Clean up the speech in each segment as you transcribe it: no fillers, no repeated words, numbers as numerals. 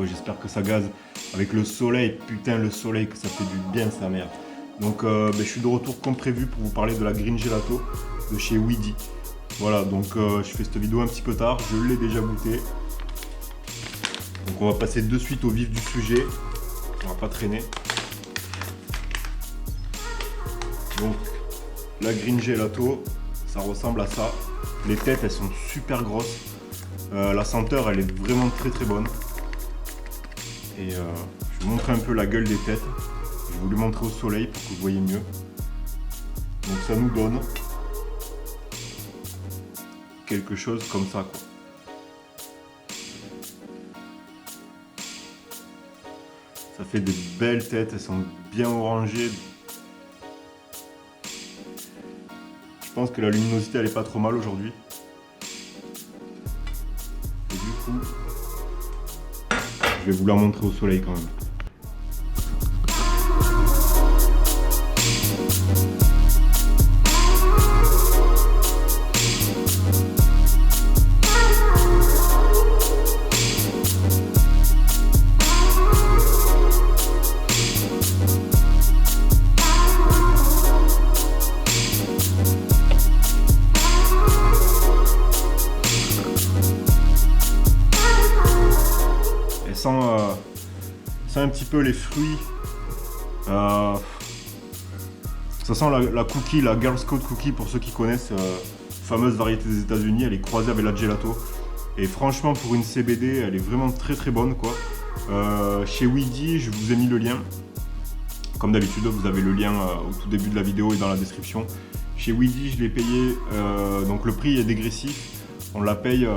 j'espère que ça gaze. Avec le soleil, putain le soleil que ça fait du bien sa mère. Donc je suis de retour comme prévu pour vous parler de la Green Gelato de chez Weedy. Voilà, donc je fais cette vidéo un petit peu tard, je l'ai déjà goûté. Donc on va passer de suite au vif du sujet, on va pas traîner. Donc la Green Gelato, ça ressemble à ça. Les têtes elles sont super grosses. La senteur elle est vraiment très bonne. Et je vais vous montrer un peu la gueule des têtes. Je vais vous les montrer au soleil pour que vous voyez mieux. Donc ça nous donne quelque chose comme ça quoi. Ça fait des belles têtes, elles sont bien orangées. Je pense que la luminosité elle est pas trop mal aujourd'hui. Et du coup, je vais vous la montrer au soleil quand même. Sent un petit peu les fruits. Ça sent la cookie, la Girl Scout cookie pour ceux qui connaissent. Fameuse variété des États-Unis, elle est croisée avec la gelato. Et franchement, pour une CBD, elle est vraiment très bonne quoi. Chez Weedy, je vous ai mis le lien. Comme d'habitude, vous avez le lien au tout début de la vidéo et dans la description. Chez Weedy, je l'ai payé, donc le prix est dégressif. On la paye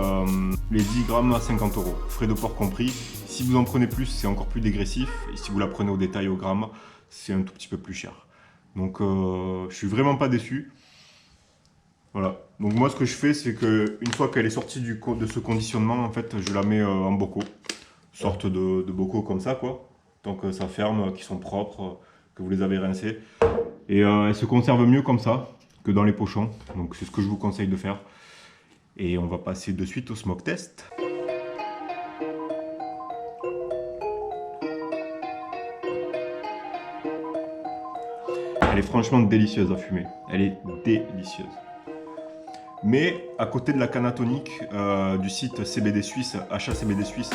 les 10 grammes à 50 €, frais de port compris. Si vous en prenez plus, c'est encore plus dégressif. Et si vous la prenez au détail au gramme, c'est un tout petit peu plus cher. Donc je suis vraiment pas déçu. Voilà. Donc moi ce que je fais, c'est que une fois qu'elle est sortie de ce conditionnement, en fait, je la mets en bocaux. Sorte de bocaux comme ça quoi. Tant que ça ferme, qu'ils sont propres, que vous les avez rincés. Et elle se conserve mieux comme ça que dans les pochons. Donc c'est ce que je vous conseille de faire. Et on va passer de suite au smoke test. Elle est franchement délicieuse à fumer. Elle est délicieuse. Mais à côté de la canne à tonique du site CBD Suisse, Achat CBD Suisse,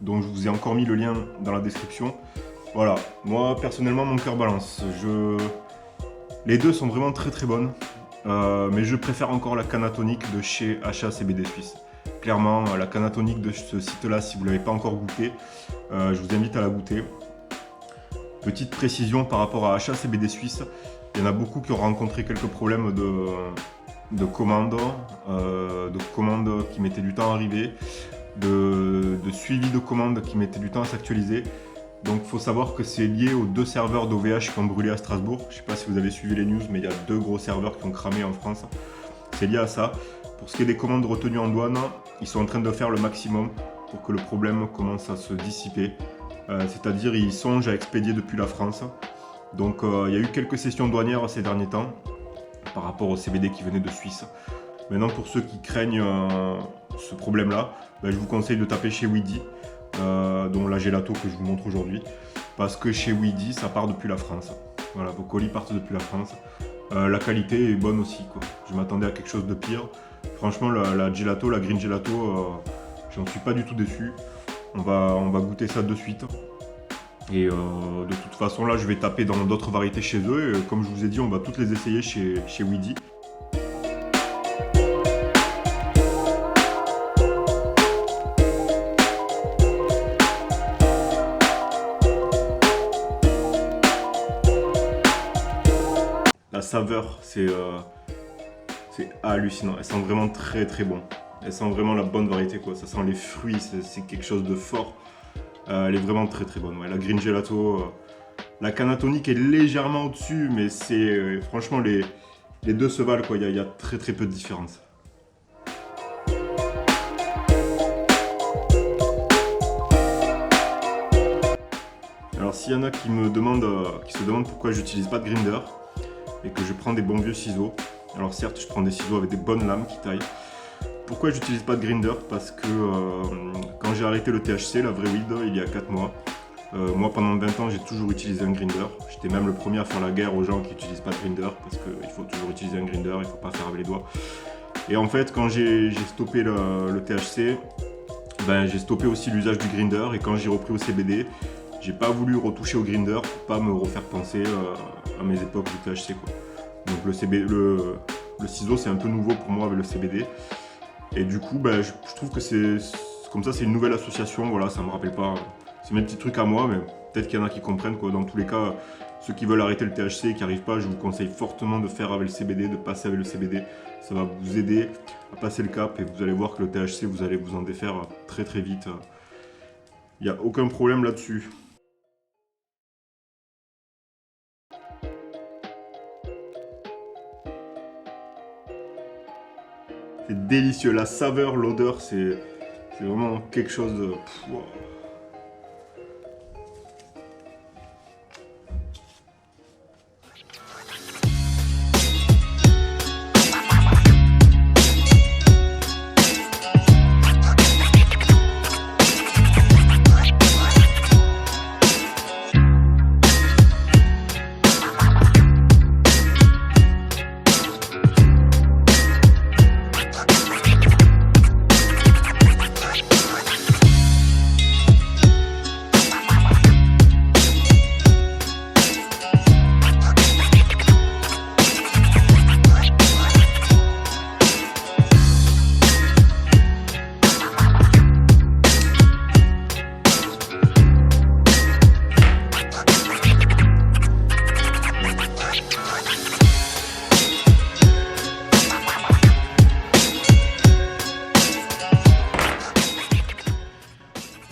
dont je vous ai encore mis le lien dans la description. Voilà, moi personnellement mon cœur balance. Les deux sont vraiment très bonnes. Mais je préfère encore la canne à tonique de chez Achat CBD Suisse. Clairement, la canne à tonique de ce site-là, si vous ne l'avez pas encore goûté, je vous invite à la goûter. Petite précision par rapport à Achat CBD Suisse, il y en a beaucoup qui ont rencontré quelques problèmes de commandes qui mettaient du temps à arriver, de suivi de commandes qui mettaient du temps à s'actualiser. Donc il faut savoir que c'est lié aux 2 serveurs d'OVH qui ont brûlé à Strasbourg. Je ne sais pas si vous avez suivi les news, mais il y a 2 gros serveurs qui ont cramé en France. C'est lié à ça. Pour ce qui est des commandes retenues en douane, ils sont en train de faire le maximum pour que le problème commence à se dissiper. C'est-à-dire ils songent à expédier depuis la France. Donc il y a eu quelques sessions douanières ces derniers temps par rapport au CBD qui venait de Suisse. Maintenant pour ceux qui craignent ce problème-là, je vous conseille de taper chez Weedy. Dont la gelato que je vous montre aujourd'hui, parce que chez Weedy ça part depuis la France. Voilà, vos colis partent depuis la France. La qualité est bonne aussi quoi. Je m'attendais à quelque chose de pire. Franchement la gelato, la Green Gelato, j'en suis pas du tout déçu. On va goûter ça de suite. Et de toute façon là je vais taper dans d'autres variétés chez eux. Et comme je vous ai dit, on va toutes les essayer chez Weedy. La saveur, c'est hallucinant. Elle sent vraiment très bon. Elle sent vraiment la bonne variété quoi. Ça sent les fruits, c'est quelque chose de fort. Elle est vraiment très bonne. Ouais, la Green Gelato, la canne à tonique est légèrement au-dessus, mais c'est franchement les deux se valent quoi. Il y a très peu de différence. Alors s'il y en a qui se demandent pourquoi j'utilise pas de grinder et que je prends des bons vieux ciseaux. Alors certes, je prends des ciseaux avec des bonnes lames qui taillent. Pourquoi j'utilise pas de grinder? Parce que quand j'ai arrêté le THC, la vraie weed, il y a 4 mois, moi pendant 20 ans j'ai toujours utilisé un grinder. J'étais même le premier à faire la guerre aux gens qui n'utilisent pas de grinder parce qu'il faut toujours utiliser un grinder, il ne faut pas faire avec les doigts. Et en fait quand j'ai stoppé le THC, ben, j'ai stoppé aussi l'usage du grinder, et quand j'ai repris au CBD, j'ai pas voulu retoucher au grinder pour pas me refaire penser à mes époques du THC, quoi. Donc le ciseau c'est un peu nouveau pour moi avec le CBD. Et du coup, ben, je trouve que c'est comme ça, c'est une nouvelle association. Voilà, ça me rappelle pas. C'est mes petits trucs à moi, mais peut-être qu'il y en a qui comprennent, quoi. Dans tous les cas, ceux qui veulent arrêter le THC et qui n'arrivent pas, je vous conseille fortement de faire avec le CBD, de passer avec le CBD. Ça va vous aider à passer le cap et vous allez voir que le THC, vous allez vous en défaire très très vite. Il n'y a aucun problème là-dessus. C'est délicieux, la saveur, l'odeur, c'est vraiment quelque chose de... Wow.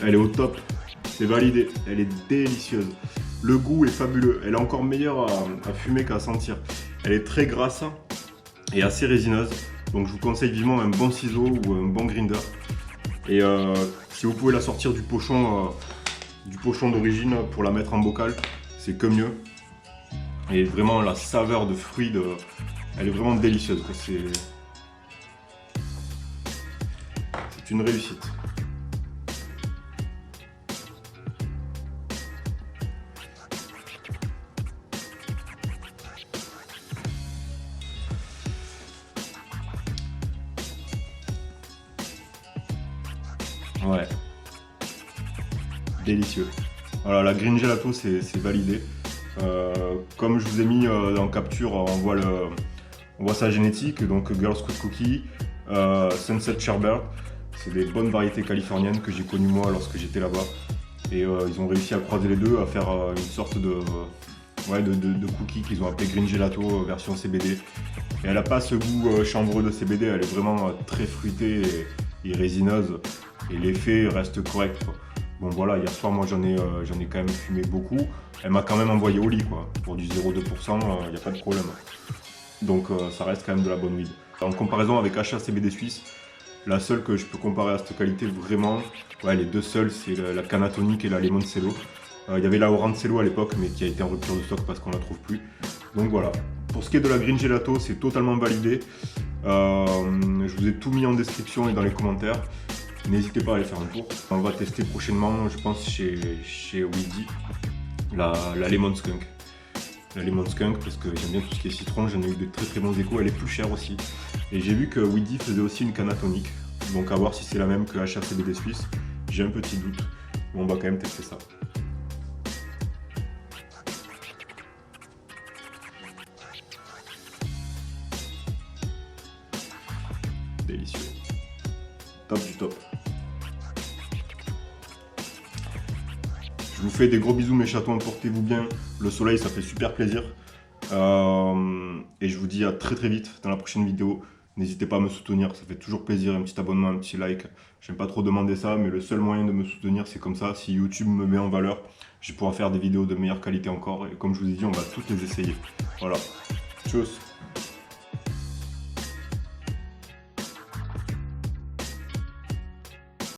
Elle est au top, c'est validé, elle est délicieuse. Le goût est fabuleux, elle est encore meilleure à fumer qu'à sentir. Elle est très grasse et assez résineuse, donc je vous conseille vivement un bon ciseau ou un bon grinder. Et si vous pouvez la sortir du pochon d'origine pour la mettre en bocal, c'est que mieux. Et vraiment la saveur de fruits, elle est vraiment délicieuse. C'est une réussite. Ouais, délicieux. Voilà, la green gelato c'est validé. Comme je vous ai mis en capture, on voit sa génétique, donc Girl Scout Cookie, Sunset Sherbert. C'est des bonnes variétés californiennes que j'ai connues moi lorsque j'étais là-bas. Et ils ont réussi à croiser les deux, à faire une sorte de cookie qu'ils ont appelé Green Gelato version CBD. Et elle n'a pas ce goût chanvreux de CBD, elle est vraiment très fruitée et résineuse. Et l'effet reste correct, quoi. Bon voilà, hier soir moi j'en ai quand même fumé beaucoup. Elle m'a quand même envoyé au lit, quoi. Pour du 0,2%, il n'y a pas de problème. Donc ça reste quand même de la bonne weed. En comparaison avec Achat CBD Suisse, la seule que je peux comparer à cette qualité vraiment, ouais, les deux seules, c'est la Canatonic et la Limoncello. Il y avait la Orancello à l'époque, mais qui a été en rupture de stock parce qu'on la trouve plus. Donc voilà. Pour ce qui est de la Green Gelato, c'est totalement validé. Je vous ai tout mis en description et dans les commentaires. N'hésitez pas à aller faire un tour. On va tester prochainement, je pense, chez Weedy, la Lemon Skunk. La Lemon Skunk, parce que j'aime bien tout ce qui est citron, j'en ai eu de très très bons échos, elle est plus chère aussi. Et j'ai vu que Weedy faisait aussi une Canatonic, donc à voir si c'est la même que HACBD Suisse. J'ai un petit doute, mais on va quand même tester ça. Délicieux. Top du top. Je vous fais des gros bisous mes chatons, portez-vous bien. Le soleil ça fait super plaisir. Et je vous dis à très très vite dans la prochaine vidéo. N'hésitez pas à me soutenir, ça fait toujours plaisir, un petit abonnement, un petit like. J'aime pas trop demander ça, mais le seul moyen de me soutenir c'est comme ça. Si YouTube me met en valeur, je pourrai faire des vidéos de meilleure qualité encore. Et comme je vous ai dit, on va toutes les essayer. Voilà. Tchuss.